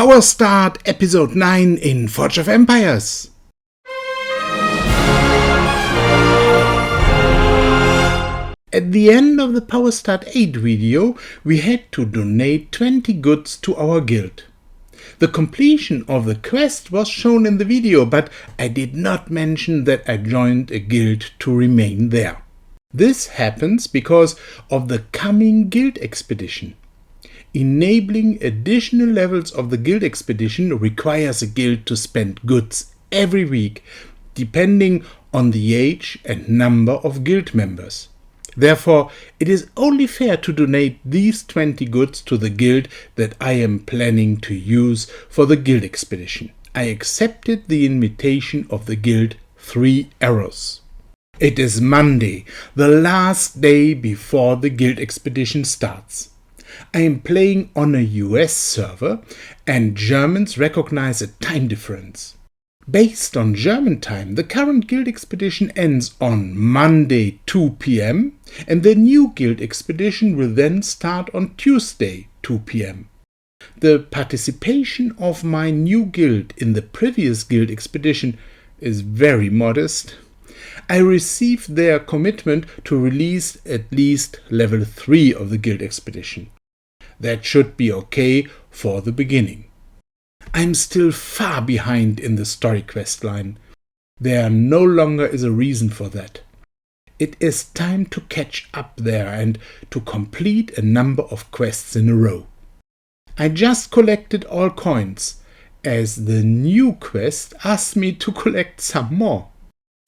PowerStart Episode 9 in Forge of Empires. At the end of the PowerStart 8 video, we had to donate 20 goods to our guild. The completion of the quest was shown in the video, but I did not mention that I joined a guild to remain there. This happens because of the coming guild expedition. Enabling additional levels of the guild expedition requires a guild to spend goods every week, depending on the age and number of guild members. Therefore, it is only fair to donate these 20 goods to the guild that I am planning to use for the guild expedition. I accepted the invitation of the guild 3 Arrows. It is Monday, the last day before the guild expedition starts. I am playing on a US server and Germans recognize a time difference. Based on German time, the current guild expedition ends on Monday 2 p.m. and the new guild expedition will then start on Tuesday 2 p.m. The participation of my new guild in the previous guild expedition is very modest. I received their commitment to release at least level 3 of the guild expedition. That should be okay for the beginning. I'm still far behind in the story quest line. There no longer is a reason for that. It is time to catch up there and to complete a number of quests in a row. I just collected all coins, as the new quest asked me to collect some more.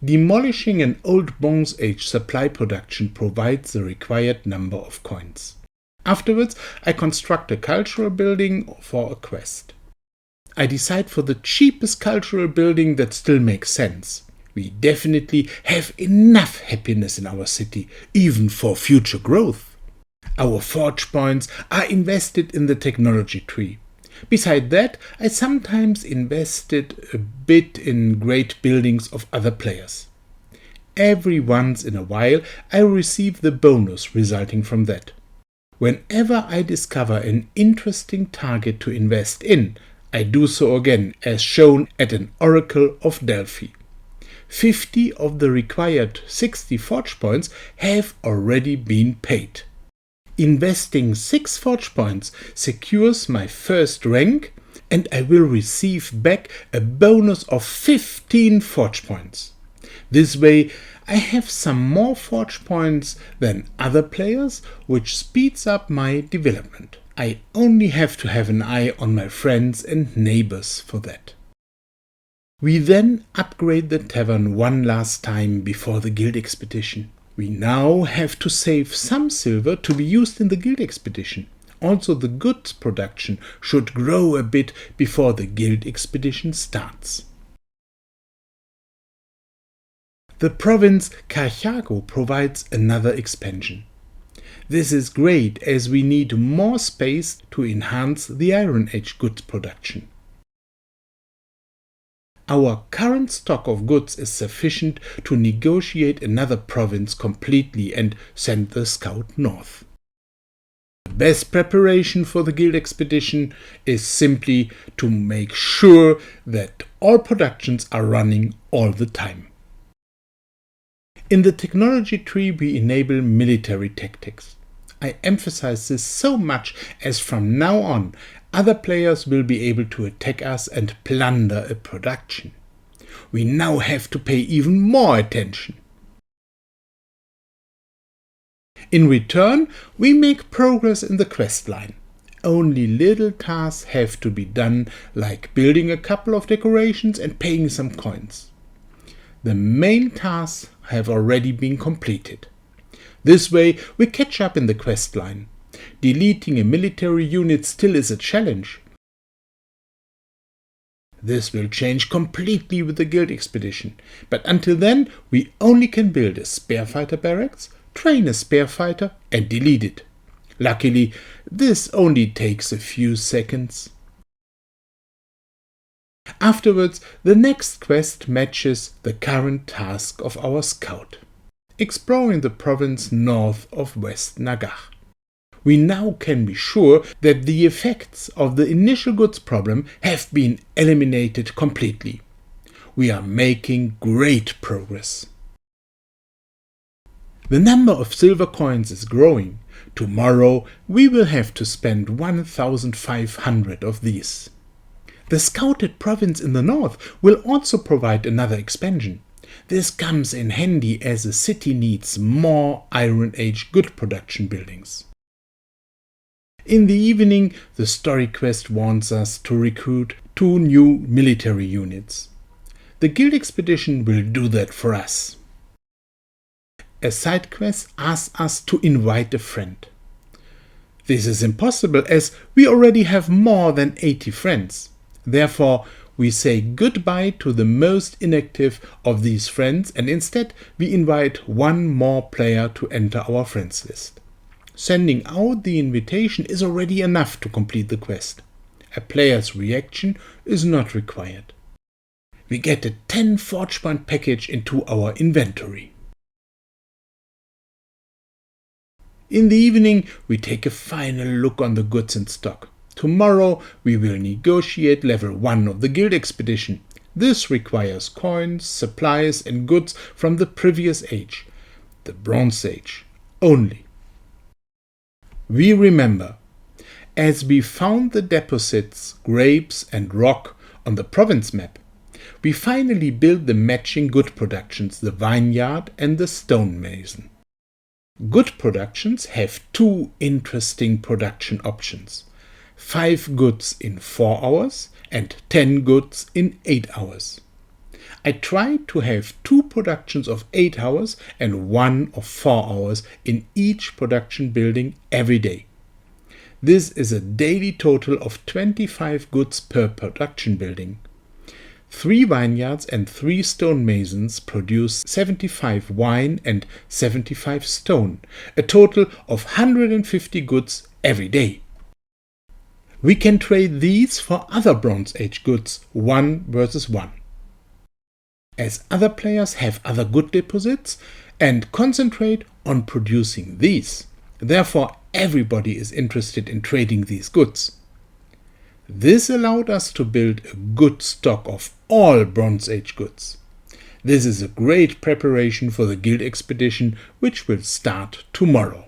Demolishing an old Bronze Age supply production provides the required number of coins. Afterwards, I construct a cultural building for a quest. I decide for the cheapest cultural building that still makes sense. We definitely have enough happiness in our city, even for future growth. Our forge points are invested in the technology tree. Beside that, I sometimes invested a bit in great buildings of other players. Every once in a while, I receive the bonus resulting from that. Whenever I discover an interesting target to invest in, I do so again, as shown at an Oracle of Delphi. 50 of the required 60 forge points have already been paid. Investing 6 forge points secures my first rank, and I will receive back a bonus of 15 forge points. This way, I have some more forge points than other players, which speeds up my development. I only have to have an eye on my friends and neighbors for that. We then upgrade the tavern one last time before the guild expedition. We now have to save some silver to be used in the guild expedition. Also, the goods production should grow a bit before the guild expedition starts. The province Kakaako provides another expansion. This is great as we need more space to enhance the Iron Age goods production. Our current stock of goods is sufficient to negotiate another province completely and send the scout north. The best preparation for the guild expedition is simply to make sure that all productions are running all the time. In the technology tree, we enable military tactics. I emphasize this so much as from now on, other players will be able to attack us and plunder a production. We now have to pay even more attention. In return, we make progress in the quest line. Only little tasks have to be done, like building a couple of decorations and paying some coins. The main tasks have already been completed. This way, we catch up in the quest line. Deleting a military unit still is a challenge. This will change completely with the guild expedition, but until then, we only can build a spare fighter barracks, train a spare fighter, and delete it. Luckily, this only takes a few seconds. Afterwards, the next quest matches the current task of our scout, exploring the province north of West Nagar. We now can be sure that the effects of the initial goods problem have been eliminated completely. We are making great progress. The number of silver coins is growing. Tomorrow we will have to spend 1,500 of these. The scouted province in the north will also provide another expansion. This comes in handy as the city needs more Iron Age good production buildings. In the evening, the story quest wants us to recruit 2 new military units. The guild expedition will do that for us. A side quest asks us to invite a friend. This is impossible as we already have more than 80 friends. Therefore, we say goodbye to the most inactive of these friends and instead we invite one more player to enter our friends list. Sending out the invitation is already enough to complete the quest. A player's reaction is not required. We get a 10 forge point package into our inventory. In the evening, we take a final look on the goods in stock. Tomorrow we will negotiate level 1 of the guild expedition. This requires coins, supplies and goods from the previous age, the Bronze Age, only. We remember, as we found the deposits, grapes and rock on the province map, we finally built the matching good productions, the vineyard and the stonemason. Good productions have 2 interesting production options. 5 goods in 4 hours and 10 goods in 8 hours. I tried to have 2 productions of 8 hours and 1 of 4 hours in each production building every day. This is a daily total of 25 goods per production building. 3 vineyards and 3 stonemasons produce 75 wine and 75 stone, a total of 150 goods every day. We can trade these for other Bronze Age goods 1 versus 1. As other players have other good deposits and concentrate on producing these. Therefore, everybody is interested in trading these goods. This allowed us to build a good stock of all Bronze Age goods. This is a great preparation for the guild expedition, which will start tomorrow.